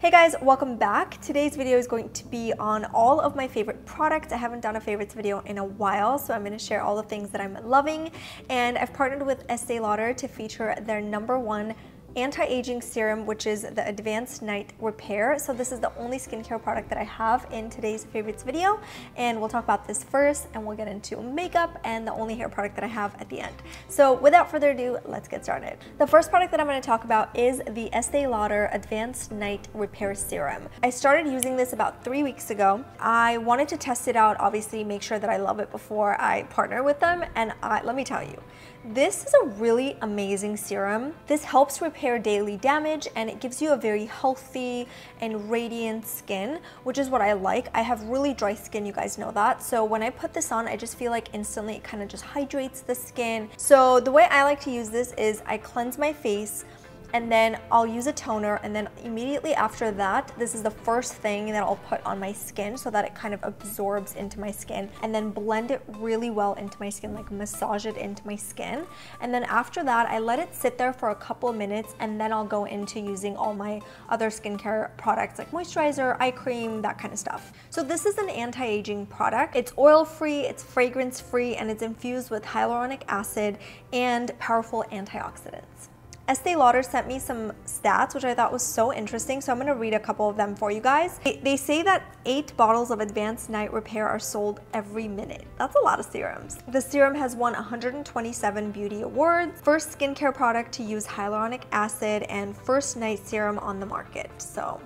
Hey guys, welcome back. Today's video is going to be on all of my favorite products. I haven't done a favorites video in a while, so I'm going to share all the things that I'm loving. And I've partnered with Estée Lauder to feature their #1 anti-aging serum, which is the Advanced Night Repair. So this is the only skincare product that I have in today's favorites video, and we'll talk about this first and we'll get into makeup and the only hair product that I have at the end. So without further ado, let's get started. The first product that I'm going to talk about is the Estée Lauder Advanced Night Repair Serum. I started using this about 3 weeks ago. I wanted to test it out, obviously make sure that I love it before I partner with them, and let me tell you, this is a really amazing serum. This helps repair daily damage and it gives you a very healthy and radiant skin, which is what I like. I have really dry skin, you guys know that. So when I put this on, I just feel like instantly it kind of just hydrates the skin. So the way I like to use this is I cleanse my face, and then I'll use a toner, and then immediately after that, this is the first thing that I'll put on my skin so that it kind of absorbs into my skin, and then blend it really well into my skin, like massage it into my skin. And then after that, I let it sit there for a couple of minutes, and then I'll go into using all my other skincare products like moisturizer, eye cream, that kind of stuff. So this is an anti-aging product. It's oil-free, it's fragrance-free, and it's infused with hyaluronic acid and powerful antioxidants. Estée Lauder sent me some stats, which I thought was so interesting, so I'm going to read a couple of them for you guys. They say that 8 bottles of Advanced Night Repair are sold every minute. That's a lot of serums. The serum has won 127 beauty awards, first skincare product to use hyaluronic acid, and first night serum on the market. So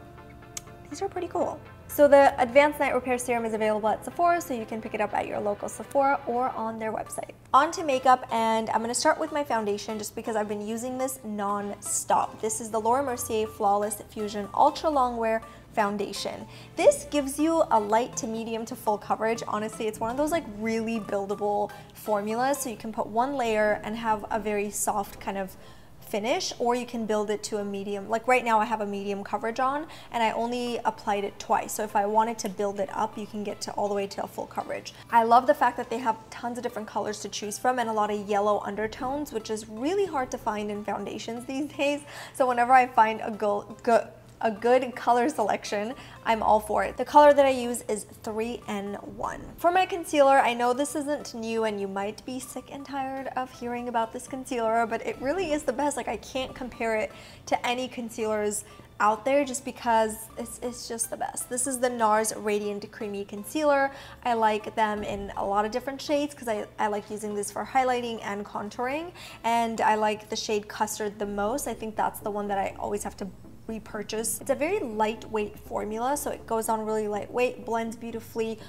these are pretty cool. So the Advanced Night Repair Serum is available at Sephora, so you can pick it up at your local Sephora or on their website. On to makeup, and I'm going to start with my foundation just because I've been using this non-stop. This is the Laura Mercier Flawless Fusion Ultra Longwear Foundation. This gives you a light to medium to full coverage. Honestly, it's one of those like really buildable formulas, so you can put one layer and have a very soft kind of finish, or you can build it to a medium. Like right now I have a medium coverage on and I only applied it twice, so if I wanted to build it up, you can get to all the way to a full coverage. I love the fact that they have tons of different colors to choose from and a lot of yellow undertones, which is really hard to find in foundations these days. So whenever I find a good color selection, I'm all for it. The color that I use is 3N1. For my concealer, I know this isn't new and you might be sick and tired of hearing about this concealer, but it really is the best. Like, I can't compare it to any concealers out there just because it's just the best. This is the NARS Radiant Creamy Concealer. I like them in a lot of different shades because I like using this for highlighting and contouring, and I like the shade Custard the most. I think that's the one that I always have to repurchase. It's a very lightweight formula, so it goes on really lightweight, blends beautifully.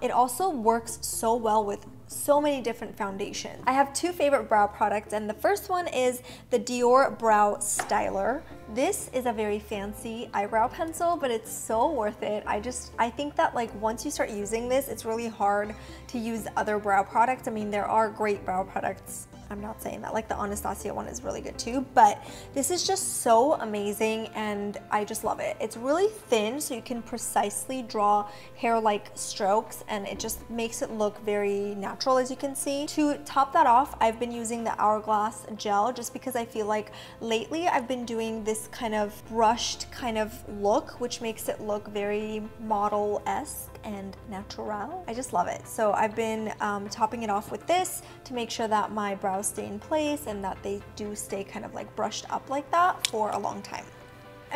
It also works so well with so many different foundations. I have 2 favorite brow products, and the first one is the Dior Brow Styler. This is a very fancy eyebrow pencil, but it's so worth it. I think that like once you start using this, it's really hard to use other brow products. I mean, there are great brow products, I'm not saying that, like the Anastasia one is really good too, but this is just so amazing and I just love it. It's really thin, so you can precisely draw hair-like strokes and it just makes it look very natural, as you can see. To top that off, I've been using the Hourglass gel just because I feel like lately I've been doing this kind of brushed kind of look, which makes it look very model-esque and natural. I just love it. So I've been topping it off with this to make sure that my brows stay in place and that they do stay kind of like brushed up like that for a long time.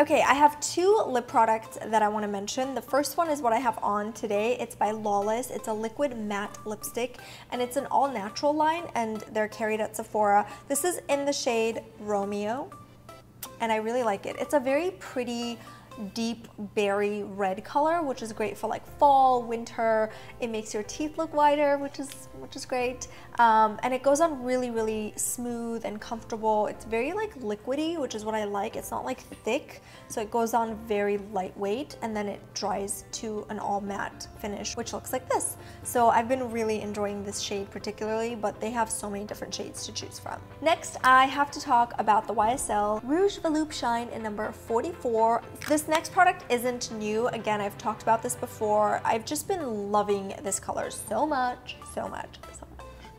Okay, I have 2 lip products that I want to mention. The first one is what I have on today. It's by Lawless. It's a liquid matte lipstick and it's an all-natural line, and they're carried at Sephora. This is in the shade Romeo and I really like it. It's a very pretty deep berry red color, which is great for like fall, winter. It makes your teeth look whiter, which is great. And it goes on really smooth and comfortable. It's very like liquidy, which is what I like. It's not like thick, so it goes on very lightweight, and then it dries to an all matte finish, which looks like this. So I've been really enjoying this shade particularly, but they have so many different shades to choose from. Next, I have to talk about the YSL Rouge Veloop Shine in number 44. This next product isn't new. Again, I've talked about this before. I've just been loving this color so much.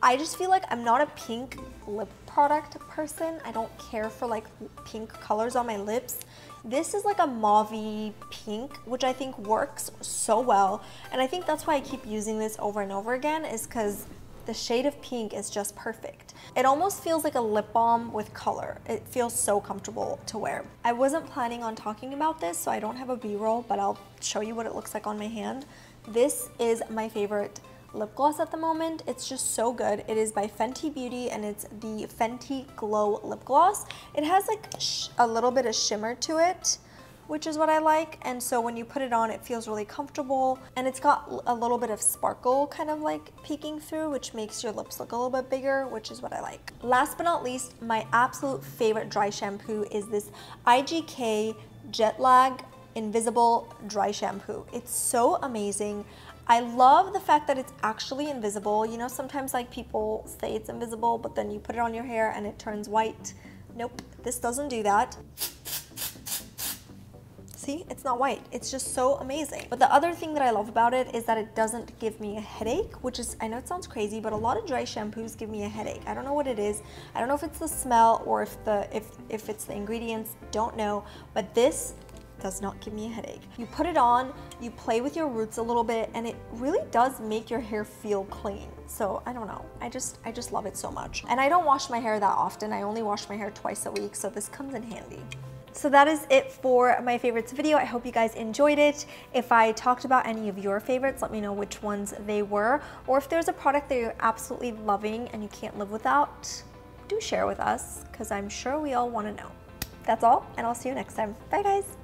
I just feel like I'm not a pink lip product person. I don't care for like pink colors on my lips. This is like a mauve-y pink, which I think works so well. And I think that's why I keep using this over and over again, is because the shade of pink is just perfect. It almost feels like a lip balm with color. It feels so comfortable to wear. I wasn't planning on talking about this, so I don't have a B-roll, but I'll show you what it looks like on my hand. This is my favorite lip gloss at the moment. It's just so good. It is by Fenty Beauty, and it's the Fenty Glow Lip Gloss. It has like a little bit of shimmer to it, which is what I like, and so when you put it on, it feels really comfortable, and it's got a little bit of sparkle kind of like peeking through, which makes your lips look a little bit bigger, which is what I like. Last but not least, my absolute favorite dry shampoo is this IGK Jet Lag Invisible Dry Shampoo. It's so amazing. I love the fact that it's actually invisible. You know, sometimes like people say it's invisible, but then you put it on your hair and it turns white. Nope, this doesn't do that. See, it's not white. It's just so amazing. But the other thing that I love about it is that it doesn't give me a headache, which is, I know it sounds crazy, but a lot of dry shampoos give me a headache. I don't know what it is. I don't know if it's the smell or if it's the ingredients, don't know, but this does not give me a headache. You put it on, you play with your roots a little bit, and it really does make your hair feel clean. So I don't know, I just love it so much. And I don't wash my hair that often. I only wash my hair twice a week, so this comes in handy. So that is it for my favorites video. I hope you guys enjoyed it. If I talked about any of your favorites, let me know which ones they were. Or if there's a product that you're absolutely loving and you can't live without, do share with us, because I'm sure we all want to know. That's all, and I'll see you next time. Bye guys.